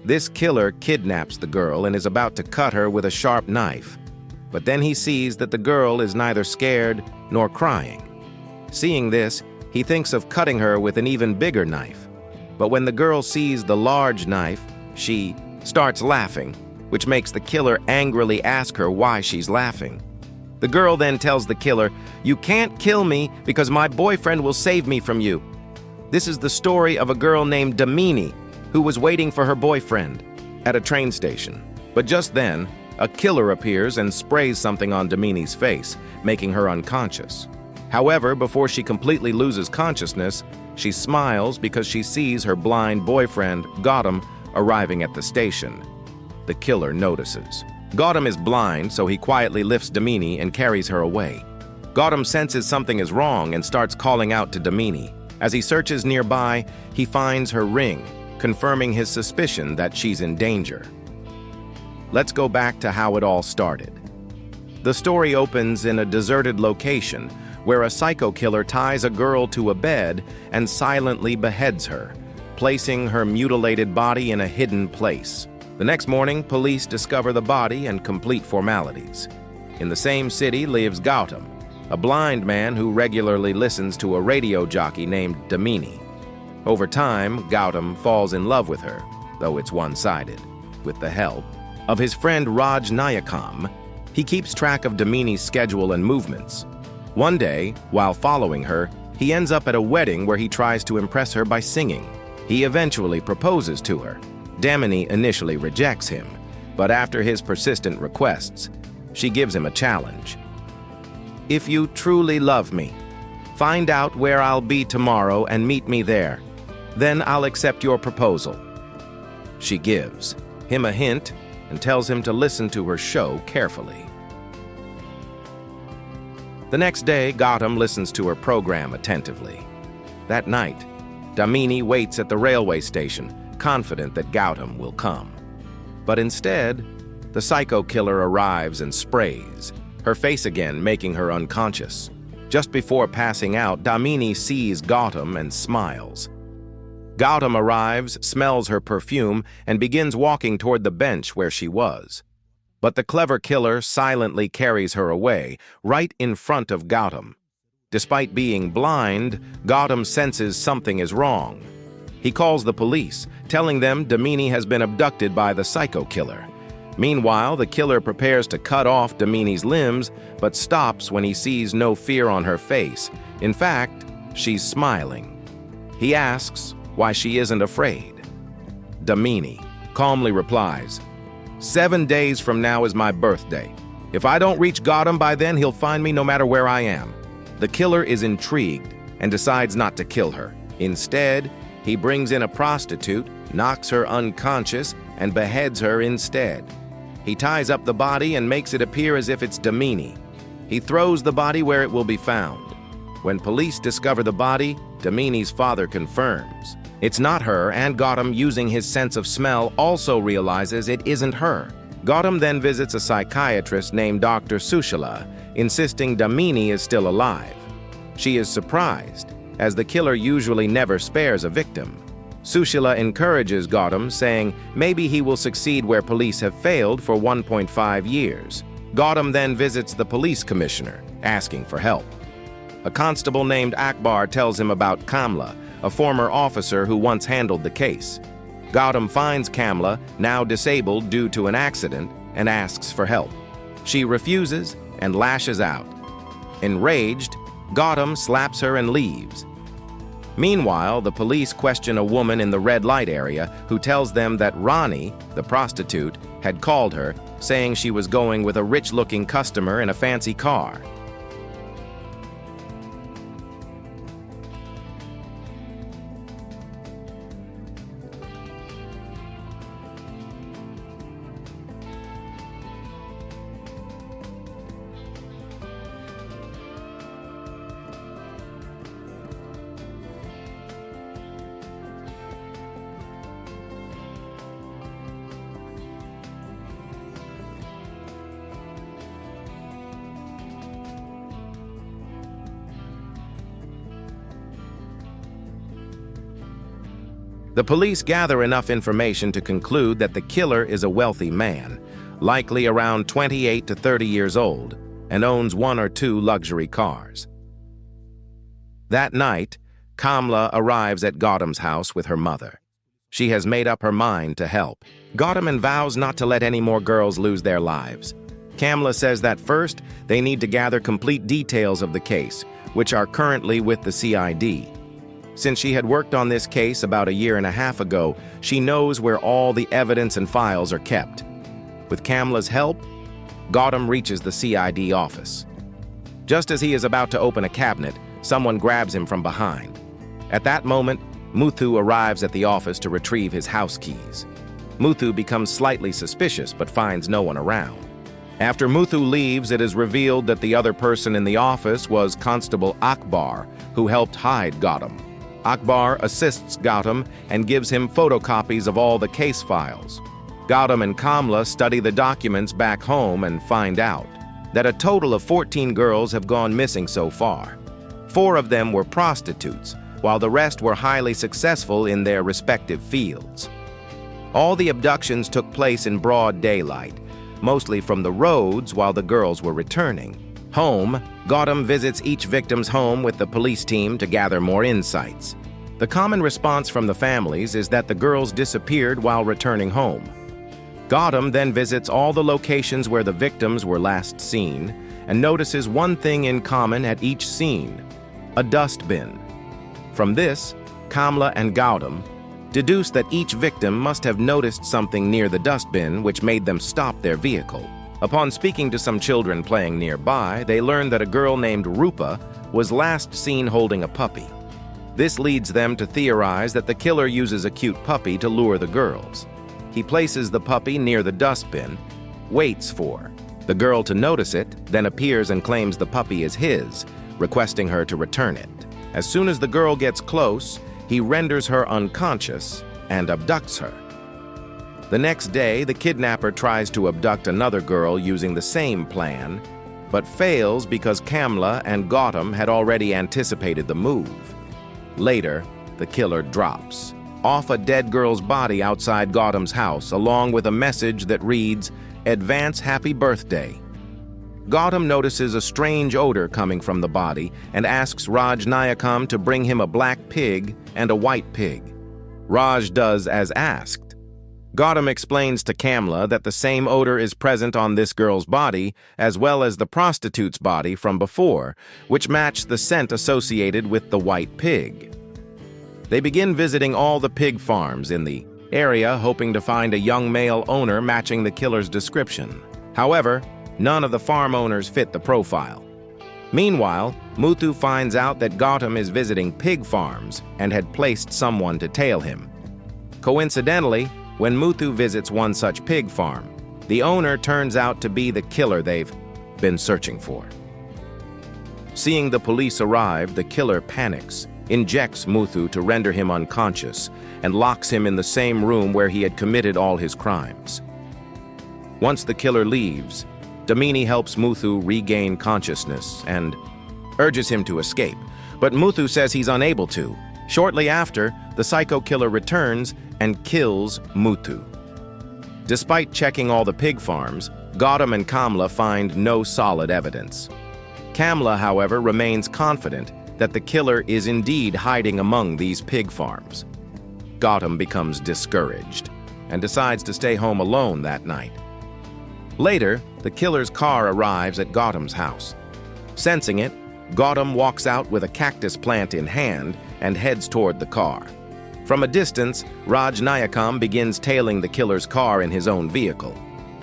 This killer kidnaps the girl and is about to cut her with a sharp knife. But then he sees that the girl is neither scared nor crying. Seeing this, he thinks of cutting her with an even bigger knife. But when the girl sees the large knife, she starts laughing, which makes the killer angrily ask her why she's laughing. The girl then tells the killer, "You can't kill me because my boyfriend will save me from you." This is the story of a girl named Damini who was waiting for her boyfriend at a train station. But just then, a killer appears and sprays something on Damini's face, making her unconscious. However, before she completely loses consciousness, she smiles because she sees her blind boyfriend, Gautam, arriving at the station. The killer notices. Gautam is blind, so he quietly lifts Damini and carries her away. Gautam senses something is wrong and starts calling out to Damini. As he searches nearby, he finds her ring, confirming his suspicion that she's in danger. Let's go back to how it all started. The story opens in a deserted location where a psycho killer ties a girl to a bed and silently beheads her, placing her mutilated body in a hidden place. The next morning, police discover the body and complete formalities. In the same city lives Gautam, a blind man who regularly listens to a radio jockey named Damini. Over time, Gautam falls in love with her, though it's one-sided. With the help of his friend Raj Nayakam, he keeps track of Damini's schedule and movements. One day, while following her, he ends up at a wedding where he tries to impress her by singing. He eventually proposes to her. Damini initially rejects him, but after his persistent requests, she gives him a challenge. "If you truly love me, find out where I'll be tomorrow and meet me there. Then I'll accept your proposal." She gives him a hint and tells him to listen to her show carefully. The next day, Gautam listens to her program attentively. That night, Damini waits at the railway station, confident that Gautam will come. But instead, the psycho killer arrives and sprays, her face again making her unconscious. Just before passing out, Damini sees Gautam and smiles. Gautam arrives, smells her perfume, and begins walking toward the bench where she was. But the clever killer silently carries her away, right in front of Gautam. Despite being blind, Gautam senses something is wrong. He calls the police, telling them Damini has been abducted by the psycho killer. Meanwhile, the killer prepares to cut off Damini's limbs, but stops when he sees no fear on her face. In fact, she's smiling. He asks why she isn't afraid. Damini calmly replies, "7 days from now is my birthday. If I don't reach Gautam by then, he'll find me no matter where I am." The killer is intrigued and decides not to kill her. Instead, he brings in a prostitute, knocks her unconscious, and beheads her instead. He ties up the body and makes it appear as if it's Damini. He throws the body where it will be found. When police discover the body, Damini's father confirms it's not her, and Gautam, using his sense of smell, also realizes it isn't her. Gautam then visits a psychiatrist named Dr. Sushila, insisting Damini is still alive. She is surprised, as the killer usually never spares a victim. Sushila encourages Gautam, saying maybe he will succeed where police have failed for 1.5 years. Gautam then visits the police commissioner, asking for help. A constable named Akbar tells him about Kamla, a former officer who once handled the case. Gautam finds Kamla, now disabled due to an accident, and asks for help. She refuses and lashes out. Enraged, Gautam slaps her and leaves. Meanwhile, the police question a woman in the red light area who tells them that Rani, the prostitute, had called her, saying she was going with a rich-looking customer in a fancy car. The police gather enough information to conclude that the killer is a wealthy man, likely around 28 to 30 years old, and owns 1 or 2 luxury cars. That night, Kamla arrives at Gautam's house with her mother. She has made up her mind to help. Gautam vows not to let any more girls lose their lives. Kamla says that first, they need to gather complete details of the case, which are currently with the CID. Since she had worked on this case about a year and a half ago, she knows where all the evidence and files are kept. With Kamla's help, Gautam reaches the CID office. Just as he is about to open a cabinet, someone grabs him from behind. At that moment, Muthu arrives at the office to retrieve his house keys. Muthu becomes slightly suspicious but finds no one around. After Muthu leaves, it is revealed that the other person in the office was Constable Akbar, who helped hide Gautam. Akbar assists Gautam and gives him photocopies of all the case files. Gautam and Kamla study the documents back home and find out that a total of 14 girls have gone missing so far. 4 of them were prostitutes, while the rest were highly successful in their respective fields. All the abductions took place in broad daylight, mostly from the roads while the girls were returning. Home, Gautam visits each victim's home with the police team to gather more insights. The common response from the families is that the girls disappeared while returning home. Gautam then visits all the locations where the victims were last seen and notices one thing in common at each scene: a dustbin. From this, Kamla and Gautam deduce that each victim must have noticed something near the dustbin which made them stop their vehicle. Upon speaking to some children playing nearby, they learn that a girl named Rupa was last seen holding a puppy. This leads them to theorize that the killer uses a cute puppy to lure the girls. He places the puppy near the dustbin, waits for the girl to notice it, then appears and claims the puppy is his, requesting her to return it. As soon as the girl gets close, he renders her unconscious and abducts her. The next day, the kidnapper tries to abduct another girl using the same plan, but fails because Kamla and Gautam had already anticipated the move. Later, the killer drops off a dead girl's body outside Gautam's house, along with a message that reads, "Advance happy birthday." Gautam notices a strange odor coming from the body and asks Raj Nayakam to bring him a black pig and a white pig. Raj does as asked. Gautam explains to Kamla that the same odor is present on this girl's body as well as the prostitute's body from before, which match the scent associated with the white pig. They begin visiting all the pig farms in the area, hoping to find a young male owner matching the killer's description. However, none of the farm owners fit the profile. Meanwhile, Muthu finds out that Gautam is visiting pig farms and had placed someone to tail him. Coincidentally, when Muthu visits one such pig farm, the owner turns out to be the killer they've been searching for. Seeing the police arrive, the killer panics, injects Muthu to render him unconscious, and locks him in the same room where he had committed all his crimes. Once the killer leaves, Damini helps Muthu regain consciousness and urges him to escape, but Muthu says he's unable to. Shortly after, the psycho killer returns and kills Muthu. Despite checking all the pig farms, Gautam and Kamla find no solid evidence. Kamla, however, remains confident that the killer is indeed hiding among these pig farms. Gautam becomes discouraged and decides to stay home alone that night. Later, the killer's car arrives at Gautam's house. Sensing it, Gautam walks out with a cactus plant in hand and heads toward the car. From a distance, Raj Nayakam begins tailing the killer's car in his own vehicle.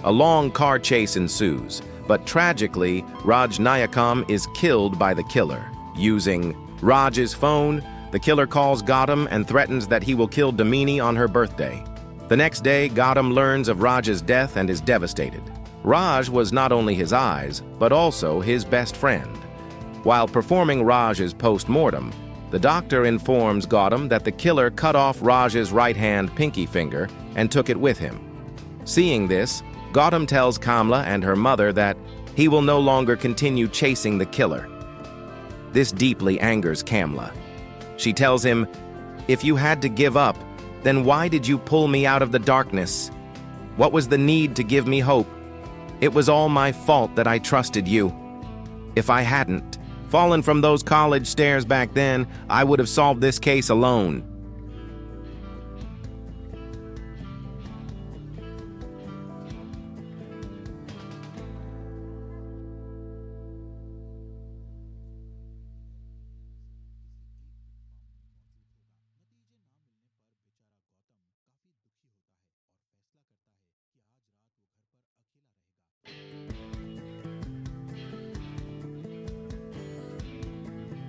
A long car chase ensues, but tragically, Raj Nayakam is killed by the killer. Using Raj's phone, the killer calls Gautam and threatens that he will kill Damini on her birthday. The next day, Gautam learns of Raj's death and is devastated. Raj was not only his eyes, but also his best friend. While performing Raj's post-mortem, the doctor informs Gautam that the killer cut off Raj's right-hand pinky finger and took it with him. Seeing this, Gautam tells Kamla and her mother that he will no longer continue chasing the killer. This deeply angers Kamla. She tells him, "If you had to give up, Then why did you pull me out of the darkness? What was the need to give me hope? It was all my fault that I trusted you. If I hadn't fallen from those college stairs back then, I would have solved this case alone.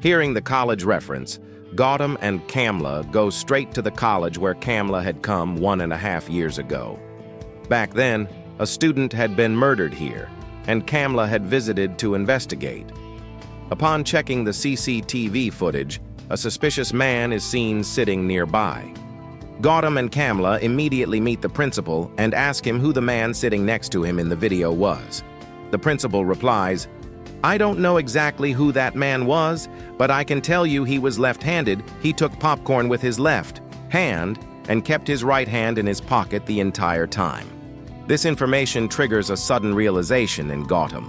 Hearing the college reference, Gautam and Kamla go straight to the college where Kamla had come 1.5 years ago. Back then, a student had been murdered here, and Kamla had visited to investigate. Upon checking the CCTV footage, a suspicious man is seen sitting nearby. Gautam and Kamla immediately meet the principal and ask him who the man sitting next to him in the video was. The principal replies, "I don't know exactly who that man was, but I can tell you he was left-handed. He took popcorn with his left hand and kept his right hand in his pocket the entire time." This information triggers a sudden realization in Gautam.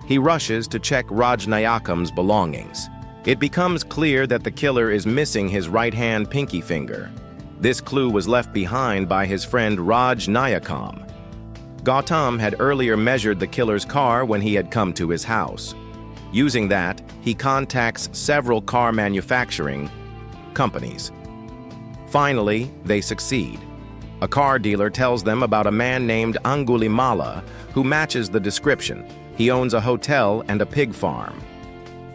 He rushes to check Raj Nayakam's belongings. It becomes clear that the killer is missing his right-hand pinky finger. This clue was left behind by his friend Raj Nayakam. Gautam had earlier measured the killer's car when he had come to his house. Using that, he contacts several car manufacturing companies. Finally, they succeed. A car dealer tells them about a man named Angulimala who matches the description. He owns a hotel and a pig farm.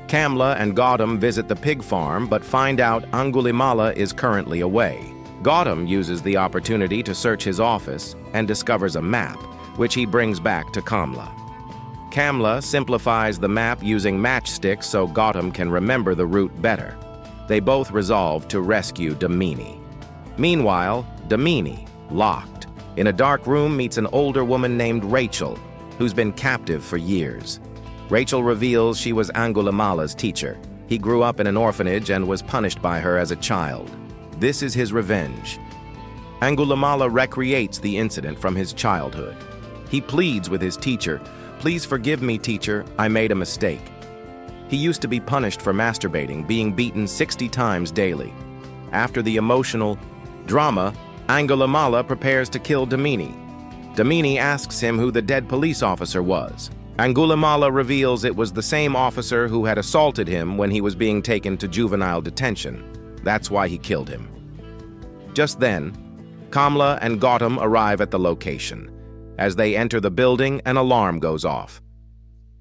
Kamla and Gautam visit the pig farm but find out Angulimala is currently away. Gautam uses the opportunity to search his office and discovers a map, which he brings back to Kamla. Kamla simplifies the map using matchsticks so Gautam can remember the route better. They both resolve to rescue Damini. Meanwhile, Damini, locked in a dark room, meets an older woman named Rachel, who's been captive for years. Rachel reveals she was Angulimala's teacher. He grew up in an orphanage and was punished by her as a child. This is his revenge. Angulimala recreates the incident from his childhood. He pleads with his teacher, "Please forgive me, teacher, I made a mistake." He used to be punished for masturbating, being beaten 60 times daily. After the emotional drama, Angulimala prepares to kill Damini. Damini asks him who the dead police officer was. Angulimala reveals it was the same officer who had assaulted him when he was being taken to juvenile detention. That's why he killed him. Just then, Kamla and Gautam arrive at the location. As they enter the building, an alarm goes off.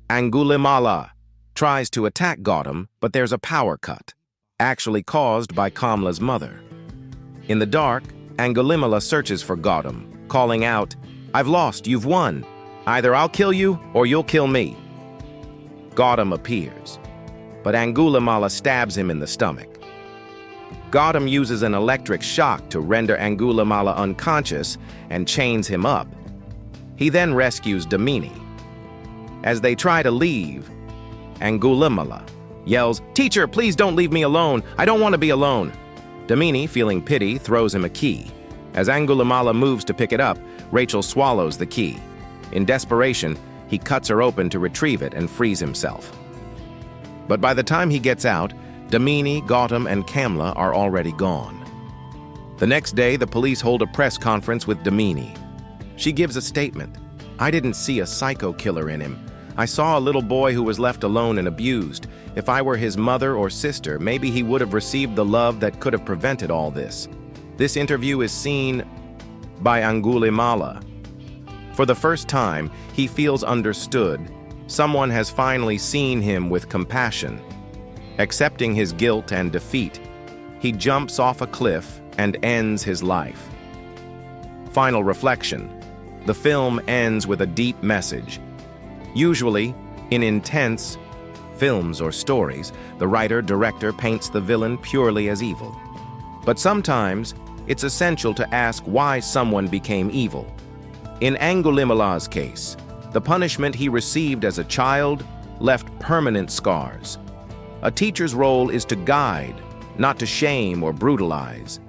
Angulimala tries to attack Gautam, but there's a power cut, actually caused by Kamla's mother. In the dark, Angulimala searches for Gautam, calling out, "I've lost, you've won. Either I'll kill you or you'll kill me." Gautam appears, but Angulimala stabs him in the stomach. Gautam uses an electric shock to render Angulimala unconscious and chains him up. He then rescues Damini. As they try to leave, Angulimala yells, "Teacher, please don't leave me alone. I don't want to be alone." Damini, feeling pity, throws him a key. As Angulimala moves to pick it up, Rachel swallows the key. In desperation, he cuts her open to retrieve it and frees himself. But by the time he gets out, Damini, Gautam, and Kamla are already gone. The next day, the police hold a press conference with Damini. She gives a statement. "I didn't see a psycho killer in him. I saw a little boy who was left alone and abused. If I were his mother or sister, maybe he would have received the love that could have prevented all this." This interview is seen by Angulimala. For the first time, he feels understood. Someone has finally seen him with compassion. Accepting his guilt and defeat, he jumps off a cliff and ends his life. Final reflection. The film ends with a deep message. Usually, in intense films or stories, the writer-director paints the villain purely as evil. But sometimes, it's essential to ask why someone became evil. In Angulimala's case, the punishment he received as a child left permanent scars. A teacher's role is to guide, not to shame or brutalize.